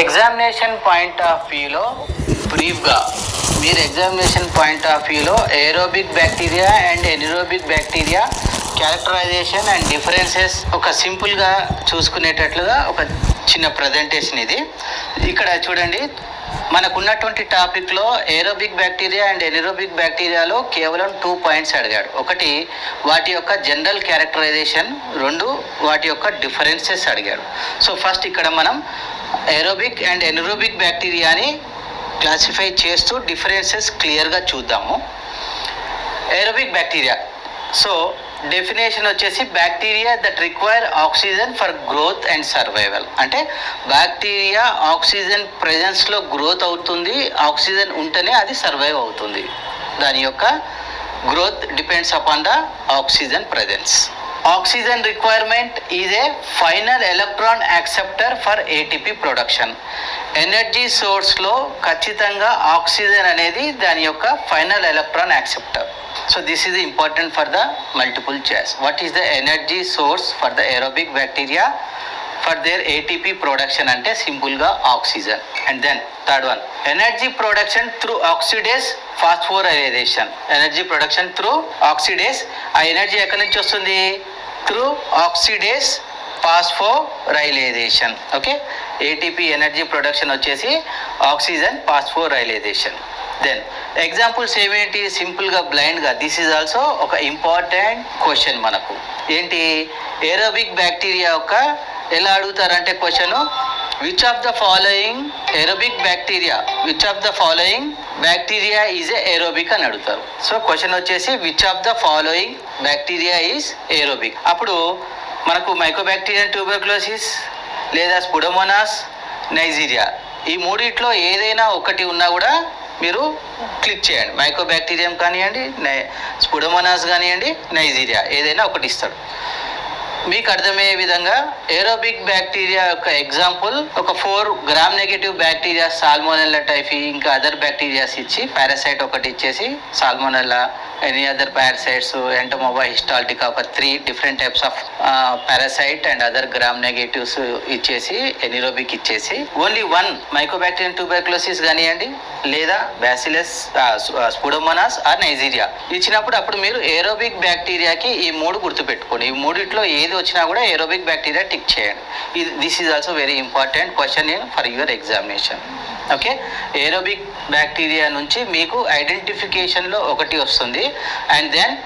Examination point of వ్యూలో బ్రీఫ్గా మీరు ఎగ్జామినేషన్ పాయింట్ ఆఫ్ వ్యూలో aerobic bacteria and anaerobic bacteria characterization and differences ఒక సింపుల్గా చూసుకునేటట్లుగా ఒక చిన్న ప్రజెంటేషన్ ఇది. ఇక్కడ చూడండి, మనకున్నటువంటి టాపిక్లో ఏరోబిక్ బ్యాక్టీరియా అండ్ ఎనిరోబిక్ బ్యాక్టీరియాలో కేవలం 2 పాయింట్స్ అడిగాడు. ఒకటి వాటి యొక్క జనరల్ క్యారెక్టరైజేషన్, 2 వాటి యొక్క డిఫరెన్సెస్ అడిగాడు. సో ఫస్ట్ ఇక్కడ మనం ఏరోబిక్ అండ్ ఎనిరోబిక్ బ్యాక్టీరియాని క్లాసిఫై చేస్తూ డిఫరెన్సెస్ క్లియర్గా చూద్దాము. ఏరోబిక్ బ్యాక్టీరియా, సో డెఫినేషన్ వచ్చేసి bacteria that require oxygen for growth and survival. అంటే బ్యాక్టీరియా ఆక్సిజన్ ప్రెజెన్స్లో గ్రోత్ అవుతుంది, ఆక్సిజన్ ఉంటేనే అది సర్వైవ్ అవుతుంది. దాని యొక్క growth depends upon the oxygen presence. Oxygen requirement is a final electron acceptor for ATP production. Energy సోర్స్లో ఖచ్చితంగా ఆక్సిజన్ అనేది దాని యొక్క final electron acceptor. So this is important for the multiple choice. What is the energy source for the aerobic bacteria for their ATP production? Ante simple ga oxygen. And then third one, energy production through oxidase phosphorylation. Energy production through oxidase. ఆ energy ఎక్కడి నుంచి వస్తుంది? Through oxidase phosphorylation. Okay, ATP energy production వచ్చేసి oxygen phosphorylation. Then examples ఏమేంటి? సింపుల్గా బ్లైండ్గా, this is also ఒక important question మనకు. ఏంటి? ఏరోబిక్ బ్యాక్టీరియా యొక్క ఎలా అడుగుతారంటే question, which of the following aerobic bacteria, which of the following bacteria is aerobic అని అడుగుతారు. సో క్వశ్చన్ వచ్చేసి which of the following bacteria is aerobic. అప్పుడు మనకు మైకోబాక్టీరియం ట్యూబర్క్లోసిస్ లేదా స్పుడోమోనాస్, నైజీరియా, ఈ మూడిట్లో ఏదైనా ఒకటి ఉన్నా కూడా మీరు క్లిక్ చేయండి. మైకోబాక్టీరియం కానివ్వండి, స్పుడోమోనాస్ కానివ్వండి, నైజీరియా, ఏదైనా ఒకటి ఇస్తాడు. మీకు అర్థమయ్యే విధంగా ఏరోబిక్ బ్యాక్టీరియా యొక్క ఎగ్జాంపుల్ ఒక 4 gram negative bacteria, salmonella typhi, ఇంకా అదర్ బ్యాక్టీరియాస్ ఇచ్చి పారాసైట్ ఒకటి ఇచ్చేసి సాల్మోనెల్లా, ఎనీ అదర్ పారాసైట్స్, ఎంటోమోబా హిస్టాల్టికా, ఒక 3 different types of parasite and other gram negatives ఇచ్చేసి ఎనిరోబిక్ ఇచ్చేసి ఓన్లీ 1 మైకోబాక్టీరియం ట్యూబర్క్లోసిస్ కానివ్వండి లేదా బ్యాసిలస్, స్పుడోమోనాస్ ఆర్ నైజీరియా ఇచ్చినప్పుడు అప్పుడు మీరు ఏరోబిక్ బ్యాక్టీరియాకి ఈ 3 గుర్తుపెట్టుకోండి. ఈ మూడిట్లో ఏది వచ్చినా కూడా ఏరోబిక్ బ్యాక్టీరియా టిక్ చేయండి. This is also very important question for your examination. Okay, aerobic bacteria నుంచి మీకు ఐడెంటిఫికేషన్లో ఒకటి వస్తుంది. అండ్ దెన్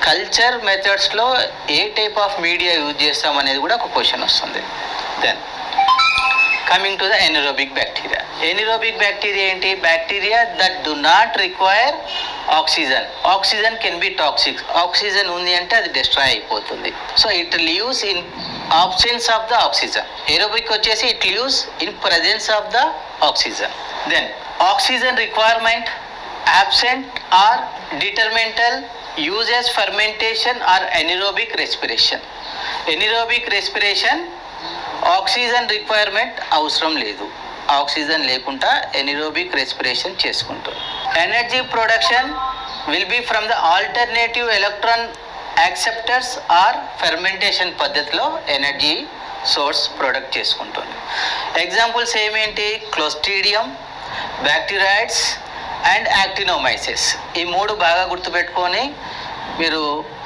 కల్చర్ మెథడ్స్లో ఏ టైప్ ఆఫ్ మీడియా యూజ్ చేస్తాం అనేది కూడా ఒక క్వశ్చన్ వస్తుంది. Then coming to the anaerobic bacteria. Anaerobic bacteria ఏంటి? Bacteria that do not require oxygen. Oxygen can be toxic. Oxygen ఉంది అంటే అది డిస్ట్రాయ్ అయిపోతుంది. So it leaves in absence of the oxygen. Aerobic వచ్చేసి it leaves in presence of the oxygen. Then oxygen requirement absent or detrimental uses fermentation or anaerobic respiration. Anaerobic respiration oxygen requirement అవసరం లేదు. Oxygen లేకుండా anaerobic respiration చేసుకుంటుంది. Energy production will be from the alternative electron acceptors or fermentation పద్ధతిలో energy source product చేసుకుంటుంది. Examples ఏమేంటి? Clostridium, బ్యాక్టీరియాయిడ్స్ and Actinomyces. ఈ 3 బాగా గుర్తుపెట్టుకొని మీరు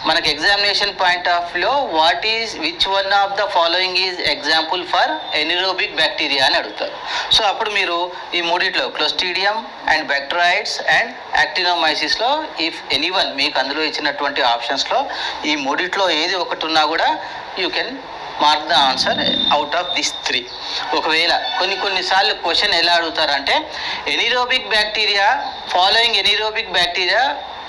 మనకి ఎగ్జామినేషన్ పాయింట్ ఆఫ్ లో what is which one of the following is example for anaerobic bacteria అని అడుగుతారు. సో అప్పుడు మీరు ఈ మూడిట్లో క్లోస్ట్రీడియం అండ్ బ్యాక్టీరియాయిడ్స్ అండ్ యాక్టినోమైసిస్లో ఇఫ్ ఎనీవన్ మీకు అందులో ఇచ్చినటువంటి ఆప్షన్స్లో ఈ మూడిట్లో ఏది ఒకటి ఉన్నా కూడా you can mark the answer out of this 3. ఒకవేళ కొన్నిసార్లు క్వశ్చన్ ఎలా అడుగుతారంటే anaerobic bacteria following anaerobic bacteria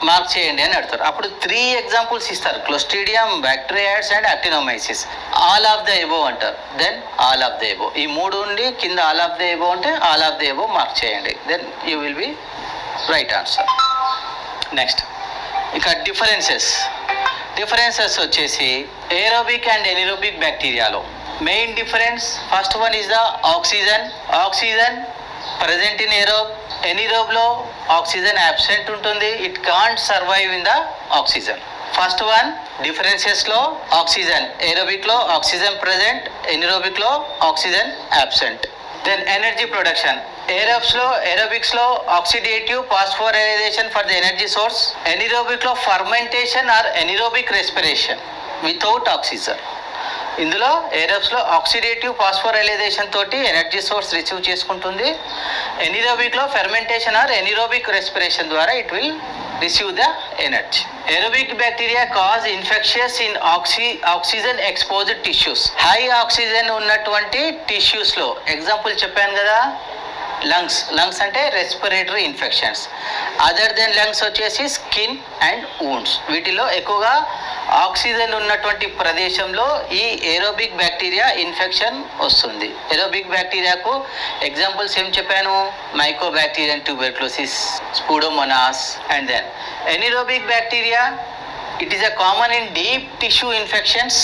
mark చేయండి అని అడుగుతారు. అప్పుడు 3 ఎగ్జాంపుల్స్ ఇస్తారు, clostridium, బ్యాక్టీరియాయిడ్స్ and actinomyces. All of the above అంటారు. Then all of the above, ఈ 3 ఉండి కింద ఆల్ ఆఫ్ ద ఎబోవ్ అంటే all of the above mark చేయండి. Then you will be right answer. Next ఇక డిఫరెన్సెస్ వచ్చేసి ఏరోబిక్ అండ్ ఎనిరోబిక్ బ్యాక్టీరియాలో main difference, first one is the oxygen present in ఎనిరోబ్లో oxygen absent ఉంటుంది. It can't survive in the oxygen. First one డిఫరెన్సెస్లో oxygen, ఏరోబిక్లో oxygen present, ఎనిరోబిక్లో oxygen absent. Then energy production. ఏరోబిక్స్లో oxidative phosphorylation for the energy source. ఎనిరోబిక్లో fermentation or anaerobic respiration without oxygen. ఇందులో ఏరోబ్స్లో oxidative phosphorylation తోటి energy source receive చేసుకుంటుంది. ఎనిరోబిక్లో ఫెర్మెంటేషన్ ఆర్ ఎనిరోబిక్ రెస్పిరేషన్ ద్వారా it will receive the energy. Aerobic bacteria cause infections in oxygen exposed tissues. High oxygen ఉన్నటువంటి టిష్యూస్లో example చెప్పాను కదా, లంగ్స్ అంటే respiratory infections. Other than lungs వచ్చేసి స్కిన్ అండ్ వూండ్స్. వీటిలో ఎక్కువగా ఆక్సిజన్ ఉన్నటువంటి ప్రదేశంలో ఈ ఏరోబిక్ బ్యాక్టీరియా ఇన్ఫెక్షన్ వస్తుంది. ఏరోబిక్ బ్యాక్టీరియాకు ఎగ్జాంపుల్స్ ఏం చెప్పాను, mycobacterium tuberculosis, pseudomonas. And then anaerobic bacteria, it is a common in deep tissue infections,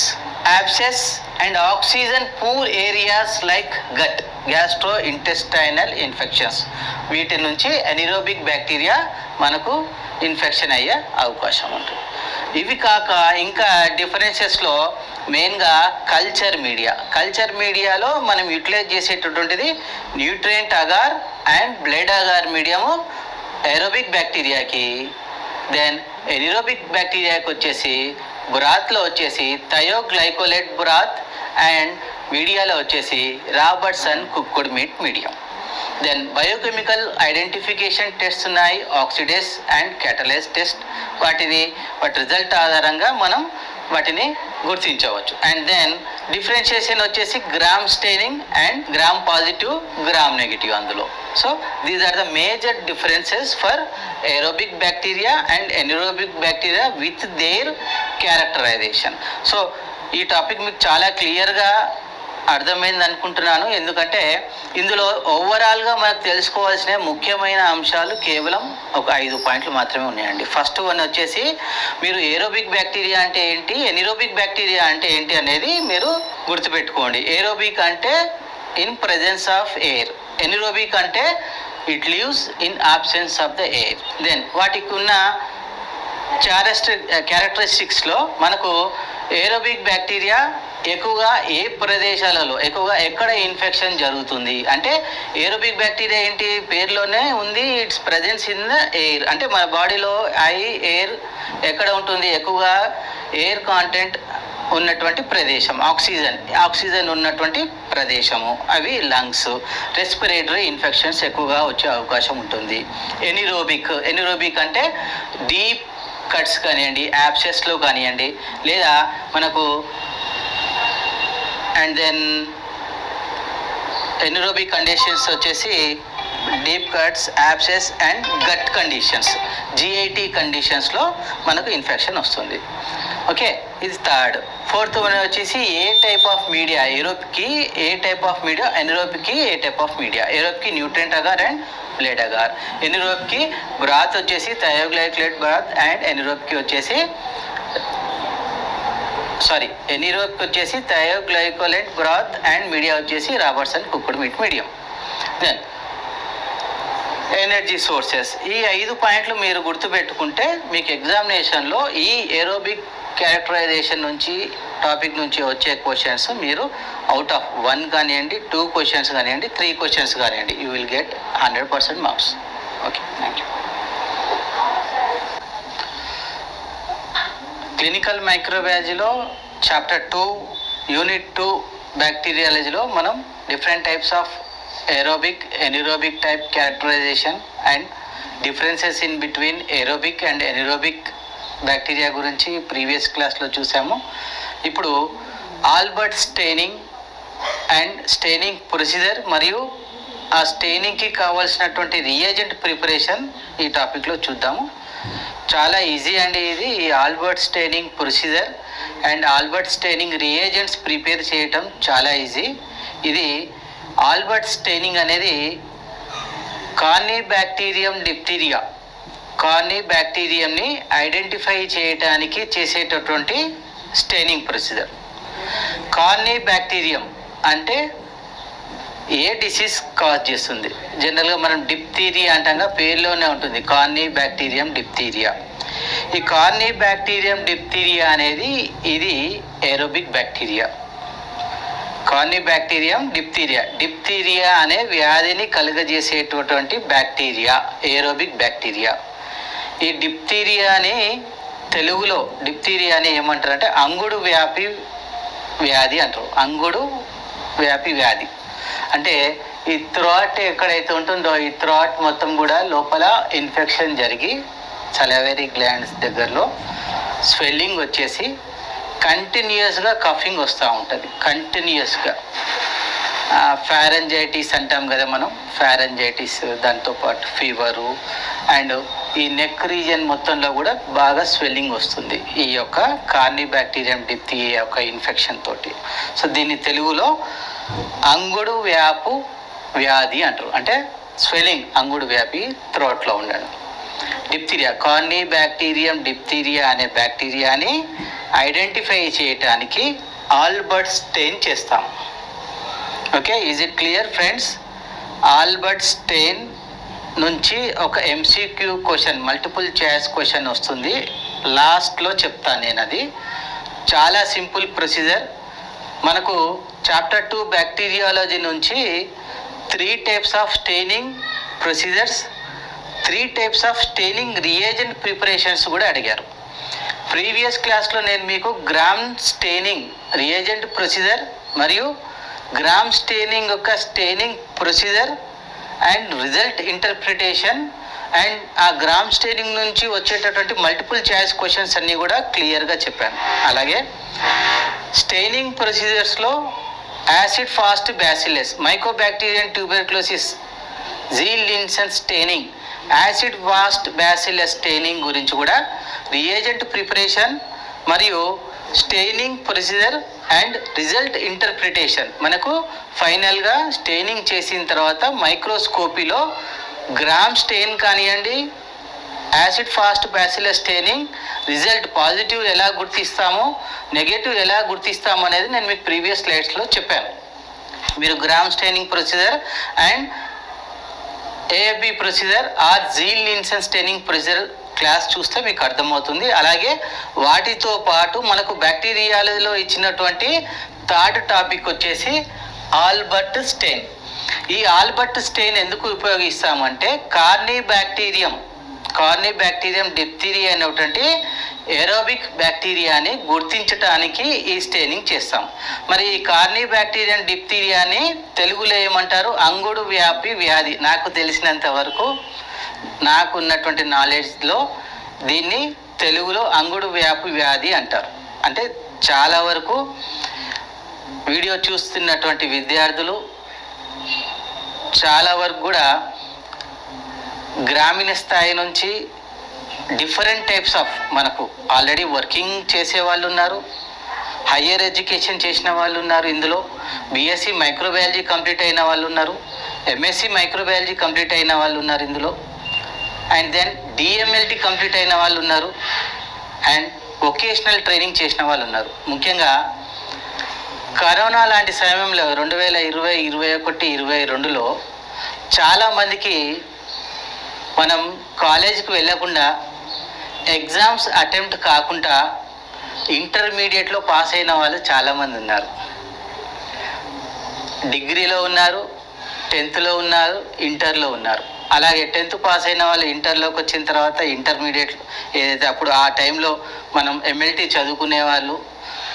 abscess and oxygen poor areas like gut, gastrointestinal infections. వీటి నుంచి ఎనిరోబిక్ బ్యాక్టీరియా మనకు infection అయ్యే అవకాశం ఉంటుంది. ఇవి కాక ఇంకా డిఫరెన్సెస్లో మెయిన్గా కల్చర్ మీడియాలో మనం యూటిలైజ్ చేసేటటువంటిది nutrient agar and blood agar medium aerobic బ్యాక్టీరియాకి. దెన్ ఎనిరోబిక్ బ్యాక్టీరియాకి వచ్చేసి బ్రాత్లో వచ్చేసి థయోగ్లైకోలేట్ బ్రాత్ అండ్ మీడియాలో వచ్చేసి Robertson cooked meat medium. Then biochemical identification test ఉన్నాయి, ఆక్సిడేస్ అండ్ క్యాటలైజ్ టెస్ట్. వాటి రిజల్ట్ ఆధారంగా మనం వాటిని గుర్తించవచ్చు. అండ్ దెన్ డిఫరెన్షియేషన్ వచ్చేసి Gram staining and Gram positive, Gram negative అందులో. So these are the major differences for aerobic bacteria and anaerobic bacteria with there characterisation. So ఈ topic మీకు చాలా క్లియర్గా అర్థమైంది అనుకుంటున్నాను. ఎందుకంటే ఇందులో ఓవరాల్గా మనకు తెలుసుకోవాల్సిన ముఖ్యమైన అంశాలు కేవలం ఒక 5 పాయింట్లు మాత్రమే ఉన్నాయండి. ఫస్ట్ వన్ వచ్చేసి మీరు ఏరోబిక్ బ్యాక్టీరియా అంటే ఏంటి, ఎనిరోబిక్ బ్యాక్టీరియా అంటే ఏంటి అనేది మీరు గుర్తుపెట్టుకోండి. ఏరోబిక్ అంటే in presence of air, anaerobic అంటే it leaves in absence of the air. Then వాటికి ఉన్న క్యారెక్టరిస్టిక్స్లో మనకు ఏరోబిక్ బ్యాక్టీరియా ఎక్కువగా ఏ ప్రదేశాలలో ఎక్కడ ఇన్ఫెక్షన్ జరుగుతుంది అంటే ఏరోబిక్ బ్యాక్టీరియా ఏంటి పేరులోనే ఉంది, it's presence in the air. అంటే మన బాడీలో ఎయిర్ ఎక్కడ ఉంటుంది, ఎక్కువగా ఎయిర్ కాంటెంట్ ఉన్నటువంటి ప్రదేశం, ఆక్సిజన్ ఉన్నటువంటి ప్రదేశము, అవి లంగ్స్. రెస్పిరేటరీ ఇన్ఫెక్షన్స్ ఎక్కువగా వచ్చే అవకాశం ఉంటుంది. ఎనిరోబిక్ అంటే డీప్ కట్స్ కానివ్వండి, యాబ్సెస్లో కానివ్వండి, లేదా మనకు అండ్ దెన్ ఎనిరోబిక్ కండిషన్స్ వచ్చేసి deep cuts, abscess and gut conditions, GIT కండిషన్స్లో మనకు ఇన్ఫెక్షన్ వస్తుంది. ఓకే, ఇది థర్డ్. ఫోర్త్ వన్ వచ్చేసి ఏ టైప్ ఆఫ్ మీడియా, ఏరోబిక్కి ఏ టైప్ ఆఫ్ మీడియా, ఎనిరోబిక్కి ఏ టైప్ ఆఫ్ మీడియా. ఏరోబిక్కి nutrient agar and blood agar. ఎనిరోబిక్కి బ్రాత్ వచ్చేసి థయోగ్లైకోలేట్ బ్రాత్ అండ్ ఎనిరోబిక్కి వచ్చేసి థయోగ్లైకోలేట్ బ్రాత్ అండ్ మీడియా వచ్చేసి Robertson cooked meat medium. Then energy sources. ఈ 5 పాయింట్లు మీరు గుర్తుపెట్టుకుంటే మీకు ఎగ్జామినేషన్లో ఈ ఏరోబిక్ క్యారెక్టరైజేషన్ టాపిక్ నుంచి వచ్చే క్వశ్చన్స్ మీరు అవుట్ ఆఫ్ 1 కానివ్వండి, 2 క్వశ్చన్స్ కానివ్వండి, 3 క్వశ్చన్స్ కానివ్వండి, you will get 100% marks. Okay, thank you. Clinical మైక్రోబయాలజీలో చాప్టర్ 2 యూనిట్ 2 బ్యాక్టీరియాలజీలో మనం different types of aerobic, anaerobic type characterization and differences in between aerobic and anaerobic bacteria గురించి ప్రీవియస్ క్లాస్లో చూసాము. ఇప్పుడు Albert staining and staining procedure మరియు ఆ స్టెయినింగ్కి కావాల్సినటువంటి రియేజెంట్ ప్రిపరేషన్ ఈ టాపిక్లో చూద్దాము. చాలా ఈజీ అండి ఇది. ఈ Albert staining procedure and Albert staining reagents prepare చేయటం చాలా ఈజీ. ఇది ఆల్బర్ట్ స్టెయినింగ్ అనేది కార్నిబ్యాక్టీరియంని ఐడెంటిఫై చేయడానికి చేసేటటువంటి స్టెయినింగ్ ప్రొసీజర్. కార్నిబ్యాక్టీరియం అంటే ఏ డిసీజ్ కాజ్ చేస్తుంది, జనరల్గా మనం డిప్తీరియా అంటాం, పేరులోనే ఉంటుంది కార్నిబ్యాక్టీరియం డిప్తీరియా. ఈ కార్నిబ్యాక్టీరియం డిప్తీరియా అనేది ఇది ఏరోబిక్ బ్యాక్టీరియా. కార్నిబ్యాక్టీరియం డిప్తీరియా అనే వ్యాధిని కలుగజేసేటటువంటి బ్యాక్టీరియా, ఏరోబిక్ బ్యాక్టీరియా. ఈ డిప్తీరియాని తెలుగులో డిప్తీరియాని ఏమంటారంటే అంగుడు వ్యాపి వ్యాధి అంటారు. అంగుడు వ్యాపి వ్యాధి అంటే ఈ థ్రోట్ ఎక్కడైతే ఉంటుందో ఈ థ్రోట్ మొత్తం కూడా లోపల ఇన్ఫెక్షన్ జరిగి సలైవరీ గ్లాండ్స్ దగ్గరలో స్వెల్లింగ్ వచ్చేసి కంటిన్యూస్గా కఫింగ్ వస్తూ ఉంటుంది. కంటిన్యూస్గా ఫారెంజైటిస్ అంటాం కదా మనం, ఫారెంజైటిస్, దాంతోపాటు ఫీవరు అండ్ ఈ నెక్ రీజియన్ మొత్తంలో కూడా బాగా స్వెల్లింగ్ వస్తుంది ఈ యొక్క కార్నిబ్యాక్టీరియం డిప్తీరియా యొక్క ఇన్ఫెక్షన్ తోటి. సో దీన్ని తెలుగులో అంగుడు వ్యాపు వ్యాధి అంటారు. అంటే స్వెల్లింగ్ అంగుడు వ్యాపి థ్రోట్లో ఉండడం. డిప్తీరియా, కార్నిబ్యాక్టీరియం డిప్తీరియా అనే బ్యాక్టీరియాని ఐడెంటిఫై చేయటానికి ఆల్బర్ట్ స్టెయిన్ చేస్తాం. Okay, is it clear friends? Albert stain నుంచి ఒక MCQ question, multiple choice question వస్తుంది. లాస్ట్లో చెప్తాను నేను. అది చాలా సింపుల్ ప్రొసీజర్. మనకు చాప్టర్ 2 బ్యాక్టీరియాలజీ నుంచి 3 types of staining procedures, 3 types of staining reagent preparations కూడా అడిగారు. ప్రీవియస్ క్లాస్లో నేను మీకు గ్రామ్ స్టెయినింగ్ రియేజెంట్ ప్రొసీజర్ మరియు గ్రామ్ స్టెయినింగ్ యొక్క staining procedure and result interpretation and ఆ గ్రామ్ స్టెయినింగ్ నుంచి వచ్చేటటువంటి మల్టిపుల్ చాయిస్ క్వశ్చన్స్ అన్నీ కూడా క్లియర్గా చెప్పాను. అలాగే స్టెయినింగ్ ప్రొసీజర్స్లో acid fast bacillus, mycobacterium tuberculosis, Ziehl Neelsen staining, acid fast bacillus staining గురించి కూడా రియేజెంట్ ప్రిపరేషన్ మరియు staining procedure and result interpretation. మనకు ఫైనల్గా స్టెయినింగ్ చేసిన తర్వాత మైక్రోస్కోపీలో గ్రామ్ స్టెయిన్ కానివ్వండి, acid fast bacillus staining result positive ఎలా గుర్తిస్తామో, నెగటివ్ ఎలా గుర్తిస్తాము అనేది నేను మీకు ప్రీవియస్ స్లైడ్స్లో చెప్పాను. మీరు Gram staining procedure and AFB procedure or Ziehl Neelsen staining procedure class చూస్తే మీకు అర్థమవుతుంది. అలాగే వాటితో పాటు మనకు బ్యాక్టీరియాలజీలో ఇచ్చినటువంటి థర్డ్ టాపిక్ వచ్చేసి ఆల్బర్ట్ స్టెయిన్. ఈ ఆల్బర్ట్ స్టెయిన్ ఎందుకు ఉపయోగిస్తామంటే కార్నిబ్యాక్టీరియం డిప్తీరియా అనేటువంటి ఏరోబిక్ బ్యాక్టీరియాని గుర్తించడానికి ఈ స్టెయినింగ్ చేస్తాం. మరి ఈ కార్నిబ్యాక్టీరియం డిప్తీరియాని తెలుగులో ఏమంటారు? అంగుడు వ్యాపి వ్యాధి. నాకు తెలిసినంత వరకు, నాకున్నటువంటి నాలెడ్జ్లో దీన్ని తెలుగులో అంగుడు వ్యాపి వ్యాధి అంటారు. అంటే చాలా వరకు వీడియో చూస్తున్నటువంటి విద్యార్థులు చాలా వరకు కూడా గ్రామీణ స్థాయి నుంచి డిఫరెంట్ టైప్స్ ఆఫ్, మనకు ఆల్రెడీ వర్కింగ్ చేసే వాళ్ళు ఉన్నారు, హయ్యర్ ఎడ్యుకేషన్ చేసిన వాళ్ళు ఉన్నారు, ఇందులో బీఎస్సీ మైక్రోబయాలజీ కంప్లీట్ అయిన వాళ్ళు ఉన్నారు, ఎంఎస్సీ మైక్రోబయాలజీ కంప్లీట్ అయిన వాళ్ళు ఉన్నారు ఇందులో, అండ్ దెన్ డిఎంఎల్టీ కంప్లీట్ అయిన వాళ్ళు ఉన్నారు, అండ్ వొకేషనల్ ట్రైనింగ్ చేసిన వాళ్ళు ఉన్నారు. ముఖ్యంగా కరోనా లాంటి సమయంలో 2020, 2021, 2022లో చాలామందికి మనం కాలేజీకి వెళ్ళకుండా ఎగ్జామ్స్ అటెంప్ట్ కాకుండా ఇంటర్మీడియట్లో పాస్ అయిన వాళ్ళు చాలామంది ఉన్నారు. డిగ్రీలో ఉన్నారు, 10th ఉన్నారు, ఇంటర్లో ఉన్నారు. అలాగే 10th పాస్ అయిన వాళ్ళు ఇంటర్లోకి వచ్చిన తర్వాత ఇంటర్మీడియట్ ఏదైతే అప్పుడు ఆ టైంలో మనం ఎంఎల్టీ చదువుకునే వాళ్ళు,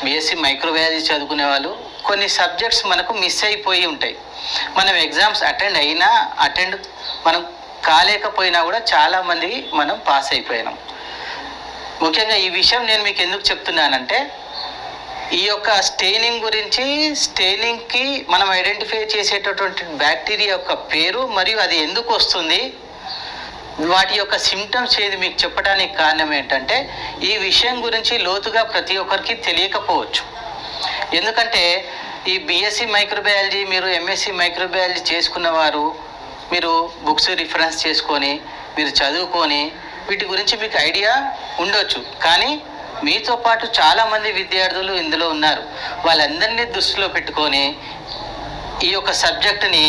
బీఎస్సీ మైక్రోబయాలజీ చదువుకునే వాళ్ళు, కొన్ని సబ్జెక్ట్స్ మనకు మిస్ అయిపోయి ఉంటాయి. మనం ఎగ్జామ్స్ అటెండ్ మనం కాలేకపోయినా కూడా చాలామంది మనం పాస్ అయిపోయినాం. ముఖ్యంగా ఈ విషయం నేను మీకు ఎందుకు చెప్తున్నానంటే, ఈ యొక్క స్టెయినింగ్ గురించి, స్టెయినింగ్కి మనం ఐడెంటిఫై చేసేటటువంటి బ్యాక్టీరియా యొక్క పేరు మరియు అది ఎందుకు వస్తుంది, వాటి యొక్క సిమ్టమ్స్ ఏది మీకు చెప్పడానికి కారణం ఏంటంటే, ఈ విషయం గురించి లోతుగా ప్రతి ఒక్కరికి తెలియకపోవచ్చు. ఎందుకంటే ఈ బీఎస్సీ మైక్రోబయాలజీ, మీరు ఎంఎస్సీ మైక్రోబయాలజీ చేసుకున్నవారు, మీరు బుక్స్ రిఫరెన్స్ చేసుకొని మీరు చదువుకొని వీటి గురించి మీకు ఐడియా ఉండొచ్చు. కానీ మీతో పాటు చాలామంది విద్యార్థులు ఇందులో ఉన్నారు. వాళ్ళందరినీ దృష్టిలో పెట్టుకొని ఈ యొక్క సబ్జెక్టుని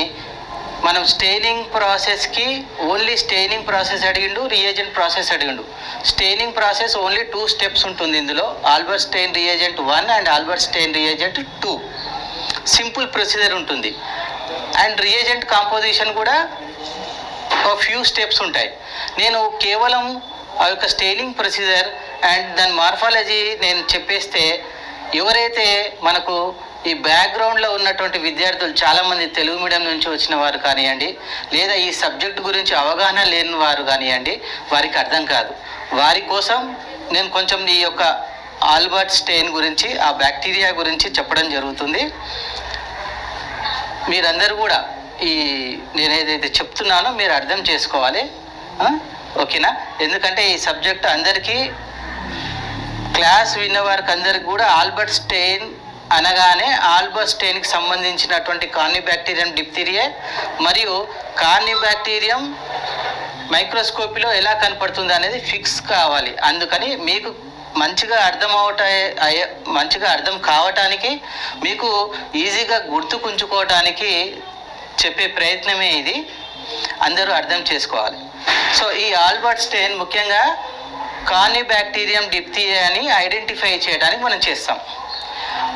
మనం స్టెయినింగ్ ప్రాసెస్కి ఓన్లీ స్టెయినింగ్ ప్రాసెస్ అడిగిండు, రియేజెంట్ ప్రాసెస్ అడిగిండు. స్టెయినింగ్ ప్రాసెస్ ఓన్లీ 2 steps ఉంటుంది ఇందులో, Albert stain reagent 1 and Albert stain reagent 2. Simple procedure ఉంటుంది. అండ్ రియేజెంట్ కాంపోజిషన్ కూడా ఒక ఫ్యూ స్టెప్స్ ఉంటాయి. నేను కేవలం ఆ యొక్క స్టెయినింగ్ ప్రొసీజర్ అండ్ దాని మార్ఫాలజీ నేను చెప్పేస్తే ఎవరైతే మనకు ఈ బ్యాక్గ్రౌండ్లో ఉన్నటువంటి విద్యార్థులు చాలామంది తెలుగు మీడియం నుంచి వచ్చిన వారు కానివ్వండి, లేదా ఈ సబ్జెక్ట్ గురించి అవగాహన లేని వారు కానివ్వండి, వారికి అర్థం కాదు. వారి కోసం నేను కొంచెం ఈ యొక్క ఆల్బర్ట్ స్టెయిన్ గురించి, ఆ బ్యాక్టీరియా గురించి చెప్పడం జరుగుతుంది. మీరందరూ కూడా ఈ నేను ఏదైతే చెప్తున్నానో మీరు అర్థం చేసుకోవాలి, ఓకేనా? ఎందుకంటే ఈ సబ్జెక్ట్ అందరికీ, క్లాస్ విన్నవారికి అందరికి కూడా ఆల్బర్ట్ స్టెయిన్ అనగానే ఆల్బర్ట్ స్టెయిన్కి సంబంధించినటువంటి కార్నిబ్యాక్టీరియం డిప్థీరియా మరియు కార్నిబ్యాక్టీరియం మైక్రోస్కోపీలో ఎలా కనపడుతుంది అనేది ఫిక్స్ కావాలి. అందుకని మీకు మంచిగా అర్థం కావటానికి, మీకు ఈజీగా గుర్తుకుంచుకోవటానికి చెప్పే ప్రయత్నమే ఇది. అందరూ అర్థం చేసుకోవాలి. సో ఈ ఆల్బర్ట్ స్టెయిన్ ముఖ్యంగా కార్నిబ్యాక్టీరియం డిప్థీరియాని ఐడెంటిఫై చేయడానికి మనం చేస్తాం.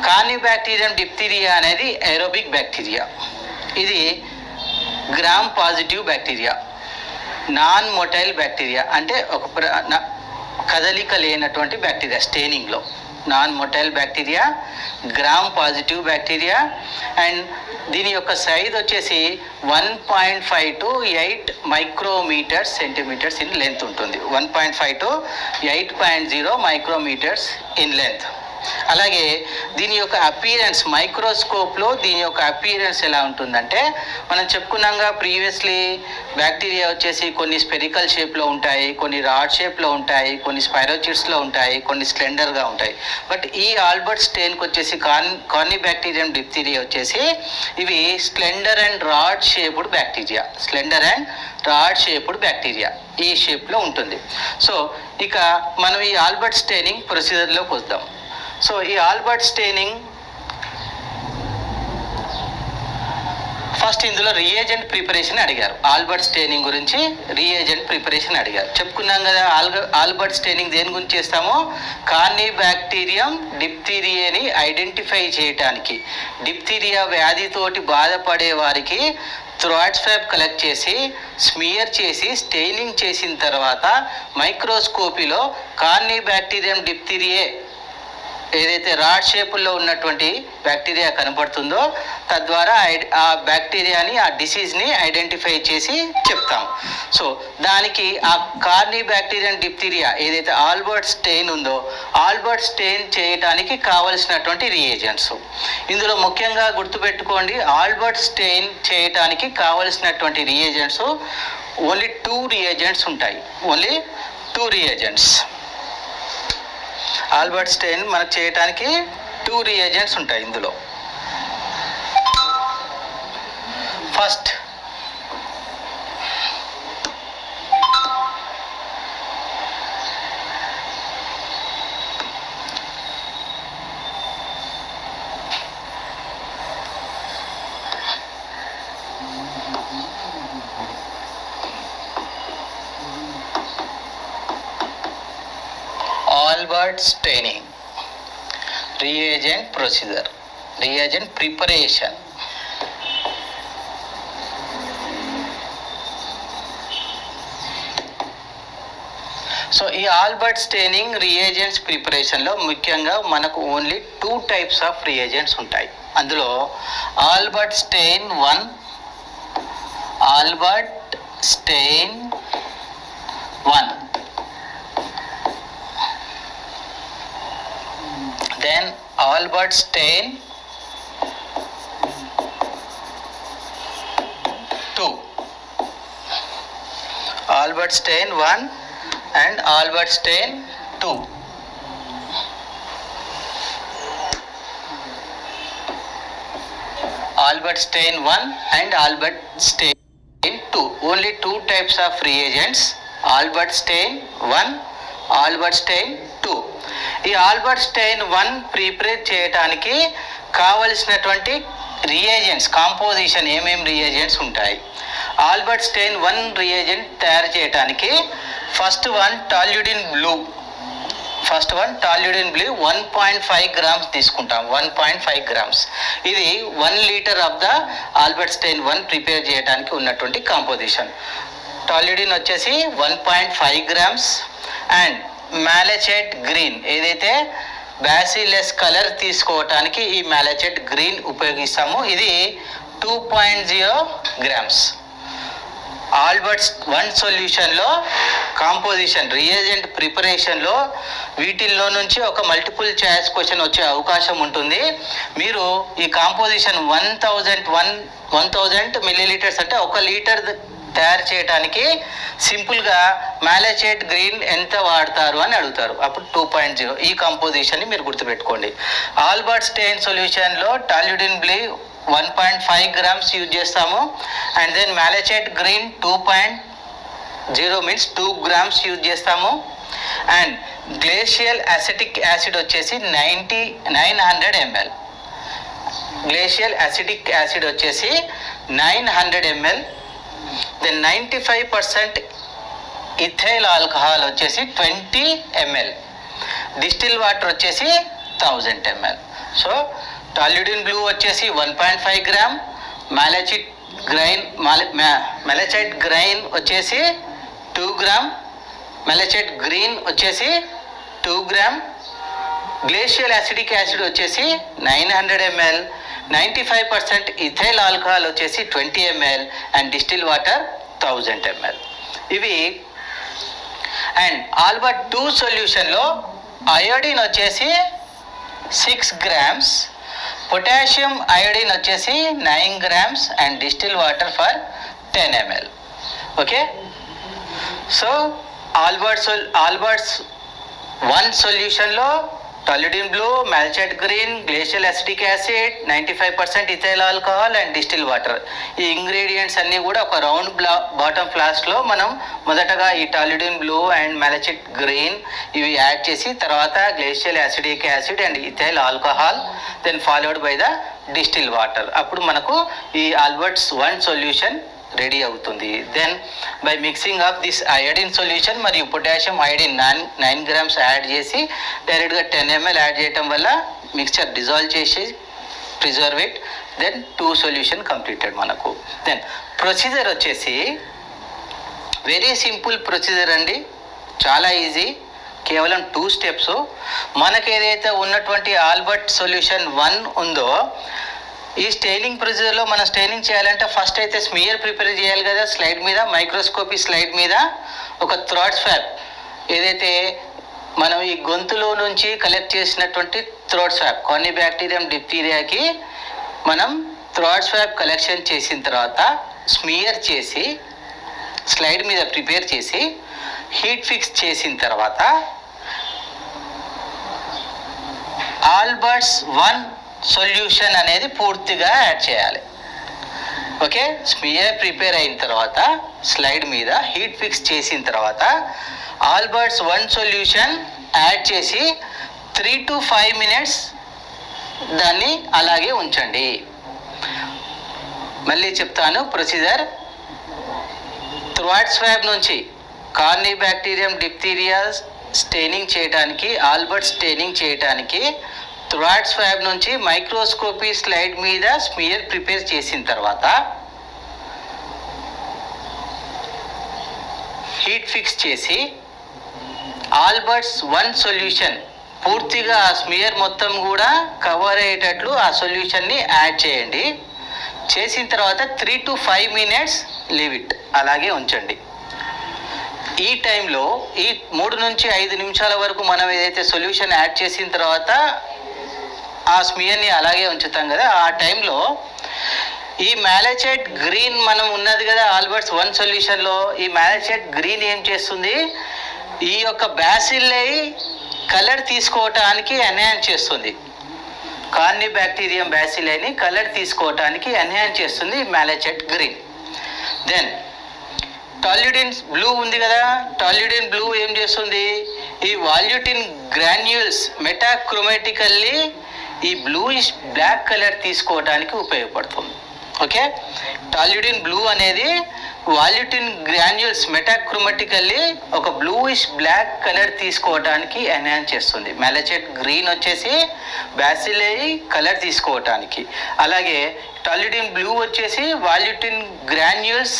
కార్నిబ్యాక్టీరియం డిప్థీరియా అనేది ఏరోబిక్ బ్యాక్టీరియా. ఇది Gram positive bacteria, non motile bacteria, అంటే ఒక కదలిక లేనటువంటి బ్యాక్టీరియా. స్టెయినింగ్లో non motile bacteria, Gram positive bacteria. And దీని యొక్క సైజ్ వచ్చేసి 1.5 to 8 micrometres centimetres in length ఉంటుంది. 1.5 to 8.0 మైక్రోమీటర్స్ ఇన్ లెంత్. అలాగే దీని యొక్క అపీరెన్స్, మైక్రోస్కోప్లో దీని యొక్క అపీరెన్స్ ఎలా ఉంటుందంటే, మనం చెప్పుకున్నాగా ప్రీవియస్లీ బ్యాక్టీరియా వచ్చేసి కొన్ని స్పెరికల్ షేప్లో ఉంటాయి, కొన్ని రాడ్ షేప్లో ఉంటాయి, కొన్ని స్పైరోచిట్స్లో ఉంటాయి, కొన్ని స్లెండర్గా ఉంటాయి. బట్ ఈ ఆల్బర్ట్ స్టెయిన్కి వచ్చేసి కార్నిబ్యాక్టీరియం డిప్థీరియా వచ్చేసి ఇవి slender and rod shaped bacteria, slender and rod shaped bacteria ఈ షేప్లో ఉంటుంది. సో ఇక మనం ఈ ఆల్బర్ట్ స్టెయినింగ్ ప్రొసీజర్లోకి వద్దాం. సో ఈ ఆల్బర్ట్ స్టెయినింగ్ ఫస్ట్ ఇందులో రియేజెంట్ ప్రిపరేషన్ అడిగారు. ఆల్బర్ట్ స్టెయినింగ్ గురించి రియేజెంట్ ప్రిపరేషన్ అడిగారు. చెప్పుకున్నాం కదా ఆల్బర్ట్ స్టెయినింగ్ దేని గురించి చేస్తామో, కార్నిబ్యాక్టీరియం డిప్థీరియాని ఐడెంటిఫై చేయడానికి, డిప్థీరియా వ్యాధితోటి బాధపడే వారికి థ్రాట్ స్వాబ్ కలెక్ట్ చేసి స్మియర్ చేసి స్టెయినింగ్ చేసిన తర్వాత మైక్రోస్కోపీలో కార్నిబ్యాక్టీరియం డిప్థీరియా ఏదైతే రాడ్ షేపుల్లో ఉన్నటువంటి బ్యాక్టీరియా కనపడుతుందో తద్వారా ఆ బ్యాక్టీరియాని, ఆ డిసీజ్ని ఐడెంటిఫై చేసి చెప్తాం. సో దానికి ఆ కార్నిబ్యాక్టీరియం డిప్థీరియా ఏదైతే ఆల్బర్ట్ స్టెయిన్ ఉందో, ఆల్బర్ట్ స్టెయిన్ చేయడానికి కావలసినటువంటి రియేజెంట్స్ ఇందులో ముఖ్యంగా గుర్తుపెట్టుకోండి. ఆల్బర్ట్ స్టెయిన్ చేయడానికి కావలసినటువంటి రియేజెంట్స్ ఓన్లీ 2 రియేజెంట్స్ ఉంటాయి. Only 2 reagents. ఆల్బర్ట్ స్టెయిన్ మనకు చేయడానికి 2 రియేజెంట్స్ ఉంటాయి ఇందులో. First Albert staining reagent procedure, reagent preparation. So ఈ ఆల్బర్ట్ స్టెయినింగ్ రియేజెంట్స్ ప్రిపరేషన్లో ముఖ్యంగా మనకు ఓన్లీ 2 టైప్స్ ఆఫ్ రియేజెంట్స్ ఉంటాయి. అందులో Albert stain 1, Albert stain 1, then Albert Stein 2, Albert Stein 1 and Albert Stein 2. Albert Stein 1 and Albert Stein 2. Only 2 types of reagents. Albert Stein 1, Albert Stein 2. ఈ Albert stain 1 prepare చేయడానికి కావలసినటువంటి reagents composition ఏమేమి reagents ఉంటాయి. Albert stain 1 reagent తయారు చేయడానికి first one toluidine blue. First one toluidine blue 1.5 grams తీసుకుంటాం. 1.5 grams ఇది 1 litre of the Albert stain 1 prepare చేయడానికి ఉన్నటువంటి కాంపోజిషన్. టాల్యూడిన్ వచ్చేసి 1.5 గ్రామ్స్ అండ్ మ్యాలచైట్ గ్రీన్ ఏదైతే బ్యాసిలస్ కలర్ తీసుకోవటానికి ఈ మ్యాలచైట్ గ్రీన్ ఉపయోగిస్తాము, ఇది 2.0 గ్రామ్స్. ఆల్బర్ట్స్ 1 సొల్యూషన్లో కాంపోజిషన్ రియేజెంట్ ప్రిపరేషన్లో వీటిల్లో నుంచి ఒక మల్టిపుల్ చాయిస్ క్వశ్చన్ వచ్చే అవకాశం ఉంటుంది. మీరు ఈ కాంపోజిషన్ 1000 మిల్లీలీటర్స్ అంటే 1 లీటర్ తయారు చేయడానికి సింపుల్గా మ్యాలచైట్ గ్రీన్ ఎంత వాడతారు అని అడుగుతారు. అప్పుడు 2.0 ఈ కాంపోజిషన్ని మీరు గుర్తుపెట్టుకోండి. ఆల్బర్ట్ స్టైన్ సొల్యూషన్లో టాల్యూడిన్ బ్లూ 1.5 గ్రామ్స్ యూజ్ చేస్తాము and then malachite green 2.0 means 2 grams use చేస్తాము అండ్ గ్లేషియల్ అసిటిక్ యాసిడ్ వచ్చేసి 900 ml. గ్లేషియల్ అసిటిక్ యాసిడ్ వచ్చేసి 900 ml. దెన్ 95% ఇథైల్ ఆల్కహాల్ వచ్చేసి 20 ml. డిస్టిల్ వాటర్ వచ్చేసి 1000 ml. సో టాల్యూడిన్ బ్లూ వచ్చేసి 1.5 gram, మ్యాలచైట్ grain వచ్చేసి 2 gram, మ్యాలచైట్ green వచ్చేసి 2 gram, glacial acidic acid వచ్చేసి 900 ml, 95% ethyl alcohol వచ్చేసి 20 ml and distil water 1000 ml. ఇవి అండ్ ఆల్బర్ట్ 2 సొల్యూషన్లో అయోడిన్ వచ్చేసి 6 గ్రామ్స్, పొటాషియం అయోడిన్ వచ్చేసి 9 grams and distil water for 10 ml. Okay, so Albert's 1 సొల్యూషన్లో toluidine blue, malachite green, glacial acetic acid, 95% ethyl alcohol and distil water. ఈ ingredients అన్నీ కూడా ఒక round bottom ఫ్లాస్క్లో మనం మొదటగా ఈ toluidine blue and malachite green ఇవి యాడ్ చేసి తర్వాత glacial acetic acid and ethyl alcohol then followed by the distil water. అప్పుడు మనకు ఈ ఆల్బర్ట్స్ 1 సొల్యూషన్ రెడీ అవుతుంది. Then by mixing of this iodine solution మరియు పొటాషియం అయోడిన్ 9 గ్రామ్స్ యాడ్ చేసి డైరెక్ట్గా 10 ml యాడ్ చేయటం వల్ల మిక్చర్ డిజాల్వ్ చేసి preserve it. Then 2 solution completed మనకు. దెన్ ప్రొసీజర్ వచ్చేసి వెరీ సింపుల్ ప్రొసీజర్ అండి, చాలా ఈజీ, కేవలం 2 స్టెప్స్. మనకు ఏదైతే ఉన్నటువంటి ఆల్బర్ట్ సొల్యూషన్ 1 ఉందో ఈ స్టెయినింగ్ ప్రొసీజర్లో మనం స్టెయినింగ్ చేయాలంటే ఫస్ట్ అయితే స్మియర్ ప్రిపేర్ చేయాలి కదా. స్లైడ్ మీద మైక్రోస్కోపీ స్లైడ్ మీద ఒక థ్రోట్ స్వాబ్ ఏదైతే మనం ఈ గొంతులో నుంచి కలెక్ట్ చేసినటువంటి థ్రోట్ స్వాబ్ కార్నిబ్యాక్టీరియం డిప్టీరియాకి మనం థ్రోట్ స్వాబ్ కలెక్షన్ చేసిన తర్వాత స్మియర్ చేసి స్లైడ్ మీద ప్రిపేర్ చేసి హీట్ ఫిక్స్ చేసిన తర్వాత ఆల్బర్ట్స్ 1 సొల్యూషన్ అనేది పూర్తిగా యాడ్ చేయాలి. ఓకే, స్మియర్ ప్రిపేర్ అయిన తర్వాత స్లైడ్ మీద హీట్ ఫిక్స్ చేసిన తర్వాత ఆల్బర్ట్స్ 1 సొల్యూషన్ యాడ్ చేసి 3 to 5 minutes దాన్ని అలాగే ఉంచండి. మళ్ళీ చెప్తాను ప్రొసీజర్. థ్రోట్ స్వాబ్ నుంచి కార్నిబ్యాక్టీరియం డిప్టీరియా స్టెయినింగ్ చేయడానికి ఆల్బర్ట్ స్టెయినింగ్ చేయడానికి థ్రోట్ స్వాబ్ నుంచి మైక్రోస్కోపీ స్లైడ్ మీద స్మియర్ ప్రిపేర్ చేసిన తర్వాత హీట్ ఫిక్స్ చేసి ఆల్బర్ట్స్ 1 సొల్యూషన్ పూర్తిగా ఆ స్మియర్ మొత్తం కూడా కవర్ అయ్యేటట్లు ఆ సొల్యూషన్ని యాడ్ చేయండి. చేసిన తర్వాత 3 to 5 minutes లీవ్ ఇట్, అలాగే ఉంచండి. ఈ టైంలో ఈ 3 నుంచి 5 నిమిషాల వరకు మనం ఏదైతే సొల్యూషన్ యాడ్ చేసిన తర్వాత ఆ స్మియర్ని అలాగే ఉంచుతాం కదా, ఆ టైంలో ఈ మ్యాలచైట్ గ్రీన్ మనం ఉన్నది కదా ఆల్బర్ట్స్ 1 సొల్యూషన్లో, ఈ మ్యాలచైట్ గ్రీన్ ఏం చేస్తుంది, ఈ యొక్క బ్యాసిల్లై కలర్ తీసుకోవటానికి ఎన్హాన్స్ చేస్తుంది. కార్నిబ్యాక్టీరియం బ్యాసిల్లైని కలర్ తీసుకోవటానికి ఎన్హాన్స్ చేస్తుంది మ్యాలచైట్ గ్రీన్. దెన్ టాల్యూడిన్ బ్లూ ఉంది కదా, టాల్యూడిన్ బ్లూ ఏం చేస్తుంది, ఈ వాల్యూటిన్ గ్రాన్యూల్స్ మెటాక్రోమాటికల్లీ ఈ బ్లూయిష్ బ్లాక్ కలర్ తీసుకోవడానికి ఉపయోగపడుతుంది. ఓకే. టాల్యుడిన్ బ్లూ అనేది వాల్యూటిన్ గ్రాన్యూల్స్ మెటాక్రోమాటికల్లీ ఒక బ్లూయిష్ బ్లాక్ కలర్ తీసుకోవడానికి ఎన్హాన్స్ చేస్తుంది. మెలచెట్ గ్రీన్ వచ్చేసి బ్యాసిలై కలర్ తీసుకోవటానికి, అలాగే టాల్యుడిన్ బ్లూ వచ్చేసి వాల్యూటిన్ గ్రాన్యూల్స్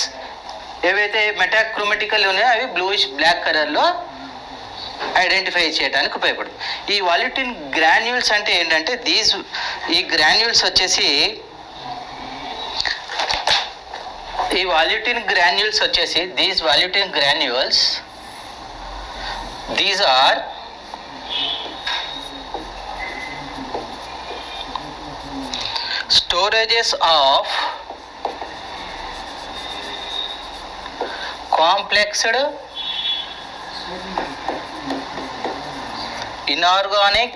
ఏవైతే మెటాక్రోమాటికల్ ఉన్నాయో అవి బ్లూయిష్ బ్లాక్ కలర్లో ఐడెంటిఫై చేయడానికి ఉపయోగపడుతుంది. ఈ వాల్యూటిన్ గ్రాన్యూల్స్ అంటే ఏంటంటే ఈ గ్రాన్యూల్స్ వచ్చేసి these volutin granules these are storages of complexed inorganic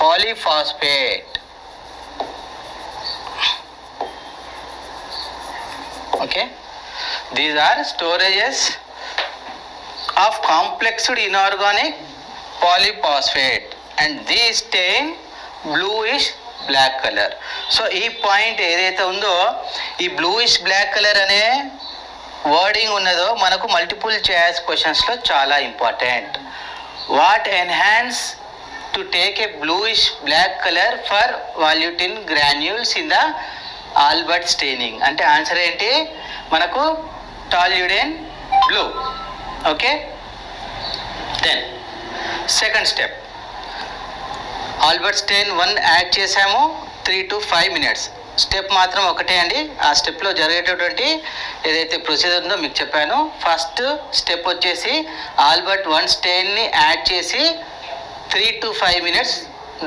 polyphosphate. Okay, these are storages of complexed inorganic polyphosphate and these stain bluish black color. So ఈ పాయింట్ ఏదైతే ఉందో ఈ బ్లూయిష్ బ్లాక్ కలర్ అనే wording ఉన్నదో మనకు multiple choice క్వశ్చన్స్లో చాలా important. What enhance to take a bluish black colour for volutin granules in the Albert staining అంటే ఆన్సర్ ఏంటి మనకు toluidine blue. Okay, then second step Albert stain 1 add చేసాము 3 to 5 minutes. Step మాత్రం ఒకటే అండి. ఆ స్టెప్లో జరిగేటటువంటి ఏదైతే ప్రొసీజర్ ఉందో మీకు చెప్పాను. ఫస్ట్ స్టెప్ వచ్చేసి ఆల్బర్ట్ 1 స్టెయిన్ని యాడ్ చేసి 3 to 5 minutes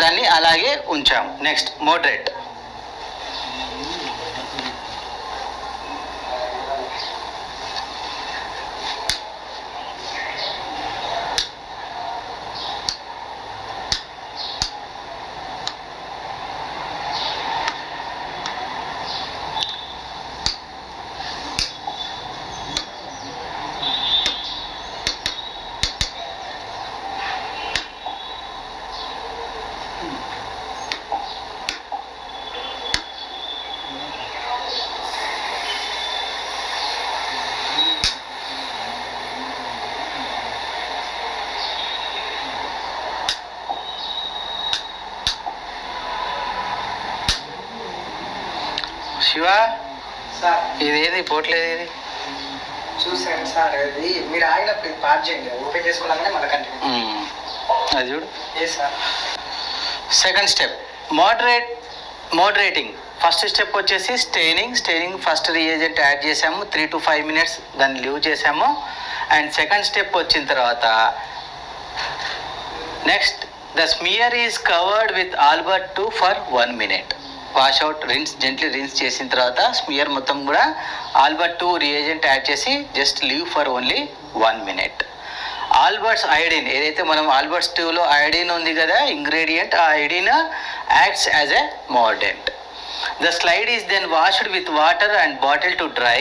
దాన్ని అలాగే ఉంచాము. Next moderate. శివ సార్ ఇదేది పోట్లేదు, ఇది చూసాను సార్. అది మీరు ఆగినప్పుడు ఇది పార్ట్ చేయండి, ఓపెన్ చేసుకోవాలనే మళ్ళీ కంటిన్యూ. అది చూడు. ఏ sir second step moderating. First step వచ్చేసి స్టెయినింగ్ ఫస్ట్ రియేజెంట్ యాడ్ చేసాము 3 to 5 minutes దాన్ని లీవ్ చేసాము. అండ్ సెకండ్ స్టెప్ వచ్చిన తర్వాత next the smear is covered with Albert 2 for 1 minute. Wash out gently rinse చేసిన తర్వాత స్మియర్ మొత్తం కూడా ఆల్బర్ట్ 2 రియేజెంట్ యాడ్ చేసి just leave for only 1 minute. Albert's iodine ఏదైతే మనం ఆల్బర్ట్స్ 2లో ఐడిన్ ఉంది కదా ఇంగ్రీడియంట్, ఆ iodine acts as a mordant. The slide is then washed with water and bottle to dry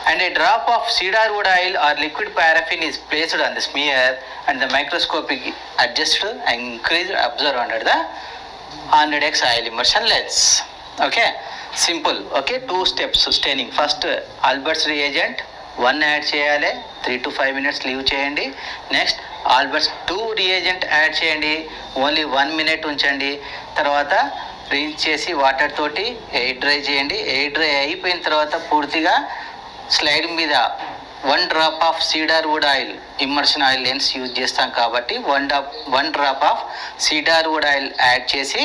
and a drop of cedar wood oil or liquid paraffin is placed on the smear and the microscopic adjusted and increased observed under the 100x oil immersion lens. Okay, simple. Okay, 2 steps staining. First Albert's reagent 1 add చేయాలి, 3 to 5 minutes leave చేయండి. Next Albert's 2 reagent add చేయండి, only 1 minute ఉంచండి. తర్వాత rinse చేసి water తోటి air dry చేయండి. Air dry అయిపోయిన తర్వాత పూర్తిగా స్లైడ్ మీద 1 drop of cedar wood oil immersion oil lens use చేస్తాం కాబట్టి 1 drop of cedar wood oil add చేసి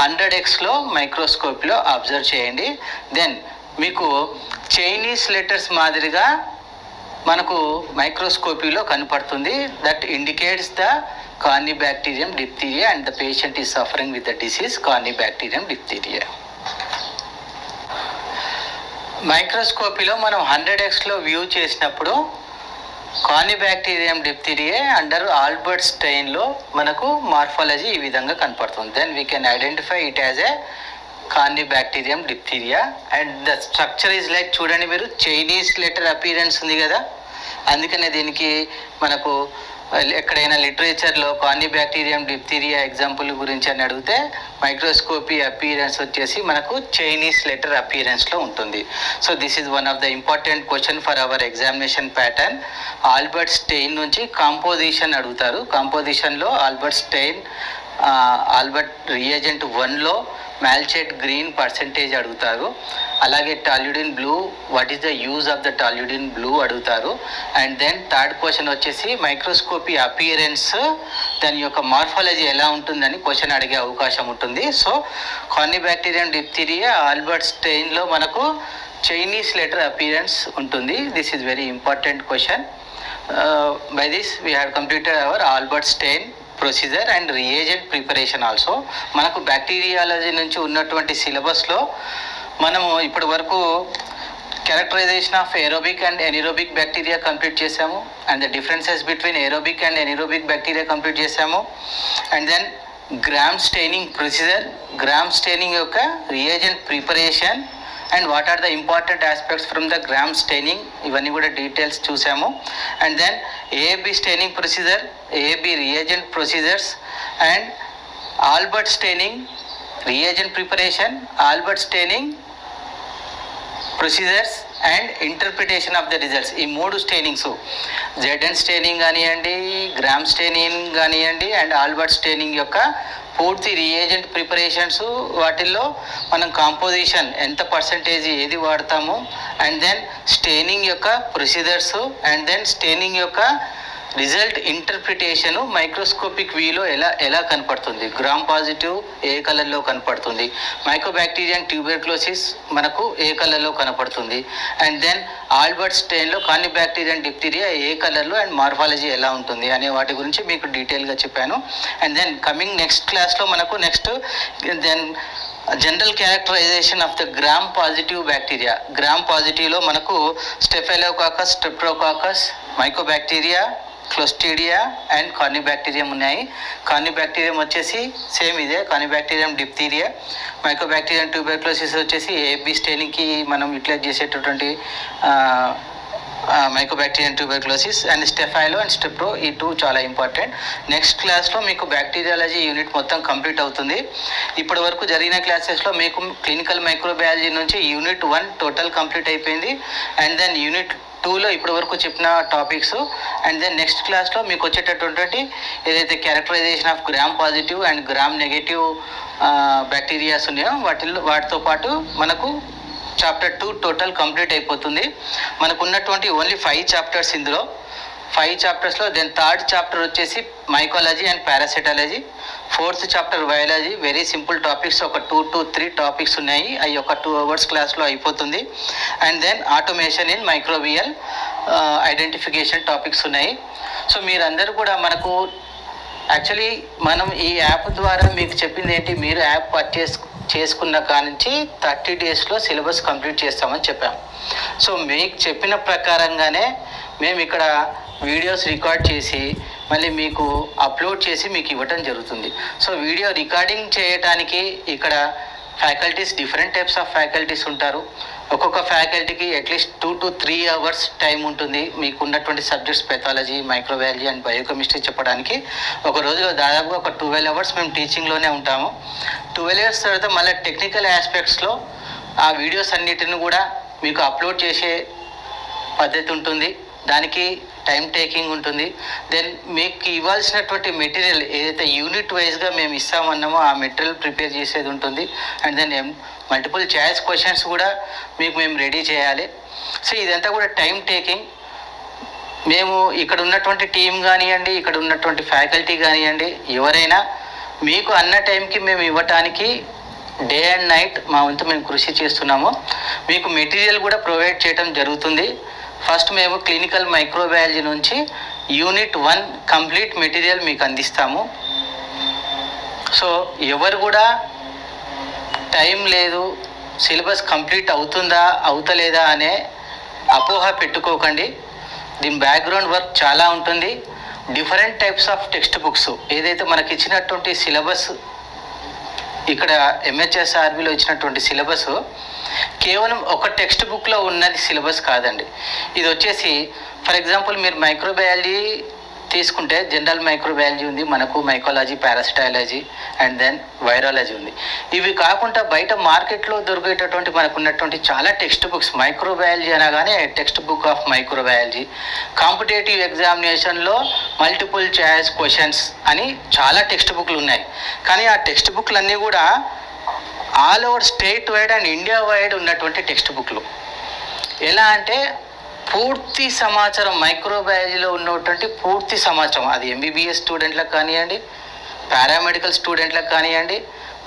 100xలో మైక్రోస్కోప్లో అబ్జర్వ్ చేయండి. దెన్ మీకు చైనీస్ లెటర్స్ మాదిరిగా మనకు మైక్రోస్కోపీలో కనపడుతుంది. That indicates the corynebacterium diphtheria and the patient is suffering with the disease corynebacterium diphtheria. మైక్రోస్కోపీలో మనం 100xలో వ్యూ చేసినప్పుడు కార్నిబ్యాక్టీరియం డిప్థీరియా అండర్ ఆల్బర్ట్ స్టెయిన్లో మనకు మార్ఫాలజీ ఈ విధంగా కనపడుతుంది. Then we can identify it as a corynebacterium diphtheria and the structure is like చూడండి మీరు చైనీస్ లెటర్ అపీరెన్స్ ఉంది కదా, అందుకనే దీనికి మనకు ఎక్కడైనా లిటరేచర్లో కానిబ్యాక్టీరియం డిప్థీరియా ఎగ్జాంపుల్ గురించి అని అడిగితే మైక్రోస్కోపీ అపీరెన్స్ వచ్చేసి మనకు చైనీస్ లెటర్ అపీరెన్స్లో ఉంటుంది. So this is one of the important question for our examination pattern. Albert stain నుంచి కాంపోజిషన్ అడుగుతారు. కాంపోజిషన్లో ఆల్బర్ట్ స్టెయిన్ ఆల్బర్ట్ రియేజెంట్ 1లో మ్యాల్చేట్ గ్రీన్ పర్సెంటేజ్ అడుగుతారు. అలాగే toluidine blue, what is the use of the toluidine blue అడుగుతారు. And then third question వచ్చేసి microscopy appearance, దాని యొక్క మార్ఫాలజీ ఎలా ఉంటుందని క్వశ్చన్ అడిగే అవకాశం ఉంటుంది. సో కానిబ్యాక్టీరియం డిప్థీరియా ఆల్బర్ట్ స్టెయిన్లో మనకు చైనీస్ లెటర్ అపియరెన్స్ ఉంటుంది. This is very important question. By this we have completed our Albert stain procedure and reagent preparation also. మనకు బ్యాక్టీరియాలజీ నుంచి ఉన్నటువంటి సిలబస్లో మనము ఇప్పటి వరకు characterization of aerobic and anaerobic bacteria complete చేసాము. And the differences between aerobic and anaerobic bacteria complete చేసాము. And then Gram staining procedure, Gram staining యొక్క reagent preparation and what are the important aspects from the Gram staining, ఇవన్నీ కూడా details చూసాము. And then AB staining procedure, AB reagent procedures and Albert staining reagent preparation, Albert staining procedures and interpretation of the results. ఈ 3 stainings, జెడెన్ staining కానివ్వండి, Gram staining కానివ్వండి and Albert staining యొక్క పూర్తి reagent preparations, వాటిల్లో మనం composition ఎంత percentage ఏది వాడతాము, అండ్ దెన్ స్టెయినింగ్ యొక్క ప్రొసీజర్స్, అండ్ దెన్ స్టెయినింగ్ యొక్క రిజల్ట్ ఇంటర్ప్రిటేషను మైక్రోస్కోపిక్ వ్యూలో ఎలా కనపడుతుంది, గ్రామ్ పాజిటివ్ ఏ కలర్లో కనపడుతుంది, మైకోబ్యాక్టీరియం ట్యూబెర్క్లోసిస్ మనకు ఏ కలర్లో కనపడుతుంది, అండ్ దెన్ ఆల్బర్ట్ స్టెయిన్లో కానిబ్యాక్టీరియం డిప్థీరియా ఏ కలర్లో అండ్ మార్ఫాలజీ ఎలా ఉంటుంది అనే వాటి గురించి మీకు డీటెయిల్గా చెప్పాను. అండ్ దెన్ కమింగ్ నెక్స్ట్ క్లాస్లో మనకు then general characterization of the Gram positive bacteria. Gram పాజిటివ్లో మనకు staphylococcus, streptococcus, mycobacteria, clostridia and corynebacterium ఉన్నాయి. కార్నిబ్యాక్టీరియం వచ్చేసి సేమ్ ఇదే కార్నిబ్యాక్టీరియం డిప్థీరియా. మైకోబ్యాక్టీరియం ట్యూబెర్క్లోసిస్ వచ్చేసి ఏబి స్టెయినింగ్కి మనం యూటిలైజ్ చేసేటటువంటి మైకోబ్యాక్టీరియం ట్యూబెర్క్లోసిస్. అండ్ స్టెఫైలో అండ్ స్టెప్రో, ఈ 2 చాలా ఇంపార్టెంట్. నెక్స్ట్ క్లాస్లో మీకు బ్యాక్టీరియాలజీ యూనిట్ మొత్తం కంప్లీట్ అవుతుంది. ఇప్పటి వరకు జరిగిన క్లాసెస్లో మీకు క్లినికల్ మైక్రోబయాలజీ నుంచి యూనిట్ 1 టోటల్ కంప్లీట్ అయిపోయింది. అండ్ దెన్ యూనిట్ 2లో ఇప్పటి వరకు చెప్పిన టాపిక్స్. అండ్ దెన్ నెక్స్ట్ క్లాస్లో మీకు వచ్చేటటువంటి ఏదైతే characterization of Gram positive and Gram negative bacterias ఉన్నాయో వాటితో పాటు మనకు చాప్టర్ 2 టోటల్ కంప్లీట్ అయిపోతుంది. మనకు ఉన్నటువంటి ఓన్లీ 5 చాప్టర్స్ ఇందులో. 5 చాప్టర్స్లో దెన్ థర్డ్ చాప్టర్ వచ్చేసి mycology and parasitology, fourth chapter biology. Very simple topics, ఒక 2 to 3 టాపిక్స్ ఉన్నాయి. అవి ఒక 2 hours క్లాస్లో అయిపోతుంది. And then automation in microbial identification topics ఉన్నాయి. సో మీరందరూ కూడా మనకు యాక్చువల్లీ మనం ఈ యాప్ ద్వారా మీకు చెప్పింది ఏంటి, మీరు యాప్ పర్చేస్ చేసుకున్న కానుంచి 30 daysలో సిలబస్ కంప్లీట్ చేస్తామని చెప్పాం. సో మీకు చెప్పిన ప్రకారంగానే మేము ఇక్కడ వీడియోస్ రికార్డ్ చేసి మళ్ళీ మీకు అప్లోడ్ చేసి మీకు ఇవ్వటం జరుగుతుంది. సో వీడియో రికార్డింగ్ చేయడానికి ఇక్కడ faculties, different types of faculties ఉంటారు. ఒక్కొక్క ఫ్యాకల్టీకి అట్లీస్ట్ 2 to 3 hours టైం ఉంటుంది. మీకు ఉన్నటువంటి subjects pathology, microbiology and biochemistry చెప్పడానికి ఒక రోజులో దాదాపుగా ఒక 12 hours మేము టీచింగ్లోనే ఉంటాము. 12 hours తర్వాత మళ్ళీ టెక్నికల్ ఆస్పెక్ట్స్లో ఆ వీడియోస్ అన్నిటిని కూడా మీకు అప్లోడ్ చేసే పద్ధతి ఉంటుంది. దానికి టైం టేకింగ్ ఉంటుంది. దెన్ మీకు ఇవ్వాల్సినటువంటి మెటీరియల్ ఏదైతే యూనిట్ వైజ్గా మేము ఇస్తామన్నామో ఆ మెటీరియల్ ప్రిపేర్ చేసేది ఉంటుంది. And then multiple choice questions కూడా మేము రెడీ చేయాలి. సో ఇదంతా కూడా టైం టేకింగ్. మేము ఇక్కడ ఉన్నటువంటి టీం కానివ్వండి, ఇక్కడ ఉన్నటువంటి ఫ్యాకల్టీ కానివ్వండి, ఎవరైనా మీకు అన్న టైంకి మేము ఇవ్వటానికి డే అండ్ నైట్ మా వంతు మేము కృషి చేస్తున్నాము. మీకు మెటీరియల్ కూడా ప్రొవైడ్ చేయడం జరుగుతుంది. ఫస్ట్ మేము క్లినికల్ మైక్రోబయాలజీ నుంచి యూనిట్ 1 కంప్లీట్ మెటీరియల్ మీకు అందిస్తాము. సో ఎవరు కూడా టైం లేదు, సిలబస్ కంప్లీట్ అవుతుందా అవుతలేదా అనే అపోహ పెట్టుకోకండి. దీని బ్యాక్గ్రౌండ్ వర్క్ చాలా ఉంటుంది. Different types of text books, ఏదైతే మనకి ఇచ్చినటువంటి సిలబస్, ఇక్కడ ఎంహెచ్ఎస్ఆర్బిలో ఇచ్చినటువంటి సిలబస్ కేవలం ఒక టెక్స్ట్ బుక్లో ఉన్నది సిలబస్ కాదండి. ఇది వచ్చేసి ఫర్ ఎగ్జాంపుల్ మీరు మైక్రోబయాలజీ తీసుకుంటే జనరల్ మైక్రోబయాలజీ ఉంది, మనకు mycology, parasitology and then virology ఉంది. ఇవి కాకుండా బయట మార్కెట్లో దొరికేటటువంటి మనకు ఉన్నటువంటి చాలా టెక్స్ట్ బుక్స్, మైక్రోబయాలజీ అనగానే text book of microbiology, competitive ఎగ్జామినేషన్లో మల్టిపుల్ చాయిస్ క్వశ్చన్స్ అని చాలా టెక్స్ట్ బుక్లు ఉన్నాయి. కానీ ఆ టెక్స్ట్ బుక్లు అన్నీ కూడా all over state wide and India wide ఉన్నటువంటి టెక్స్ట్ బుక్లు. ఎలా అంటే పూర్తి సమాచారం మైక్రోబయాలజీలో ఉన్నటువంటి పూర్తి సమాచారం, అది ఎంబీబీఎస్ స్టూడెంట్లకు కానివ్వండి, పారామెడికల్ స్టూడెంట్లకు కానివ్వండి,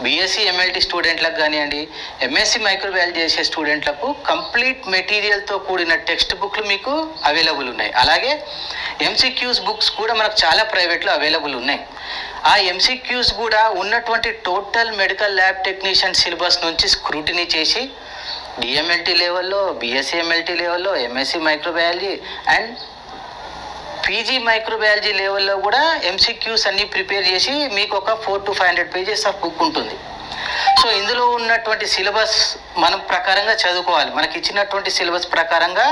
బీఎస్సీ ఎంఎల్టీ స్టూడెంట్లకు కానివ్వండి, ఎంఎస్సీ మైక్రోబయాలజీ చేసే స్టూడెంట్లకు కంప్లీట్ మెటీరియల్తో కూడిన టెక్స్ట్ బుక్లు మీకు అవైలబుల్ ఉన్నాయి. అలాగే ఎంసీక్యూస్ బుక్స్ కూడా మనకు చాలా ప్రైవేట్లో అవైలబుల్ ఉన్నాయి. ఆ ఎంసీక్యూస్ కూడా ఉన్నటువంటి total medical lab technician syllabus నుంచి స్క్రూటినీ చేసి డిఎంఎల్టీ లెవెల్లో, బీఎస్సీ ఎంఎల్టీ లెవెల్లో, MSc microbiology and PG microbiology లెవెల్లో కూడా ఎంసీక్యూస్ అన్నీ ప్రిపేర్ చేసి మీకు ఒక 400 to 500 pages ఆఫ్ బుక్ ఉంటుంది. సో ఇందులో ఉన్నటువంటి సిలబస్ మనం ప్రకారంగా చదువుకోవాలి. మనకి ఇచ్చినటువంటి సిలబస్ ప్రకారంగా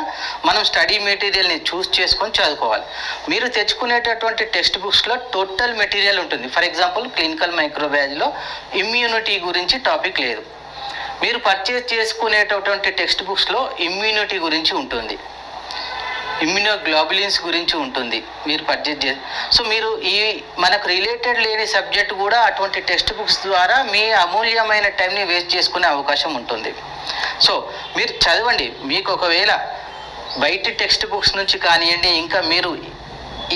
మనం స్టడీ మెటీరియల్ని చూస్ చేసుకొని చదువుకోవాలి. మీరు తెచ్చుకునేటటువంటి టెక్స్ట్ బుక్స్లో టోటల్ మెటీరియల్ ఉంటుంది. ఫర్ ఎగ్జాంపుల్ క్లినికల్ మైక్రోబయాలజీలో ఇమ్యూనిటీ గురించి టాపిక్ లేదు. మీరు పర్చేజ్ చేసుకునేటటువంటి టెక్స్ట్ బుక్స్లో ఇమ్యూనిటీ గురించి ఉంటుంది, ఇమ్యూనోగ్లోబులిన్స్ గురించి ఉంటుంది మీరు పర్చేజ్ చేసి. సో మీరు ఈ మనకు రిలేటెడ్ లేని సబ్జెక్ట్ కూడా అటువంటి టెక్స్ట్ బుక్స్ ద్వారా మీ అమూల్యమైన టైంని వేస్ట్ చేసుకునే అవకాశం ఉంటుంది. సో మీరు చదవండి. మీకు ఒకవేళ బయట టెక్స్ట్ బుక్స్ నుంచి కానివ్వండి, ఇంకా మీరు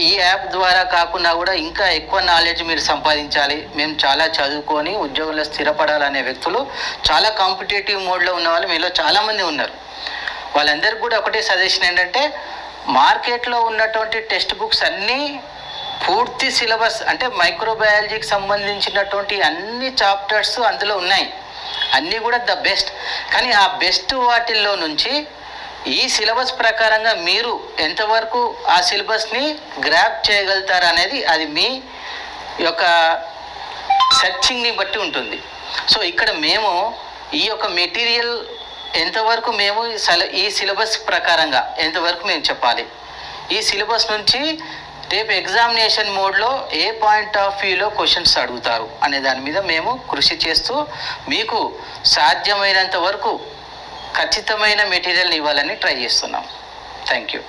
ఈ యాప్ ద్వారా కాకుండా కూడా ఇంకా ఎక్కువ నాలెడ్జ్ మీరు సంపాదించాలి, మేము చాలా చదువుకొని ఉద్యోగంలో స్థిరపడాలనే వ్యక్తులు, చాలా కాంపిటేటివ్ మోడ్లో ఉన్న వాళ్ళు మీలో చాలామంది ఉన్నారు. వాళ్ళందరికీ కూడా ఒకటే సజెషన్ ఏంటంటే, మార్కెట్లో ఉన్నటువంటి టెక్స్ట్ బుక్స్ అన్నీ పూర్తి సిలబస్ అంటే మైక్రోబయాలజీకి సంబంధించినటువంటి అన్ని చాప్టర్స్ అందులో ఉన్నాయి, అన్నీ కూడా ద బెస్ట్. కానీ ఆ బెస్ట్ వాటిల్లో నుంచి ఈ సిలబస్ ప్రకారంగా మీరు ఎంతవరకు ఆ సిలబస్ని గ్రాప్ చేయగలుగుతారు అనేది అది మీ యొక్క సెర్చింగ్ని బట్టి ఉంటుంది. సో ఇక్కడ మేము ఈ యొక్క మెటీరియల్ ఎంతవరకు మేము ఈ సిలబస్ ప్రకారంగా ఎంతవరకు మేము చెప్పాలి, ఈ సిలబస్ నుంచి రేపు ఎగ్జామినేషన్ మోడ్లో ఏ పాయింట్ ఆఫ్ వ్యూలో క్వశ్చన్స్ అడుగుతారు అనే దాని మీద మేము కృషి చేస్తూ మీకు సాధ్యమైనంత వరకు ఖచ్చితమైన మెటీరియల్ని ఇవ్వాలని ట్రై చేస్తున్నాం. Thank you.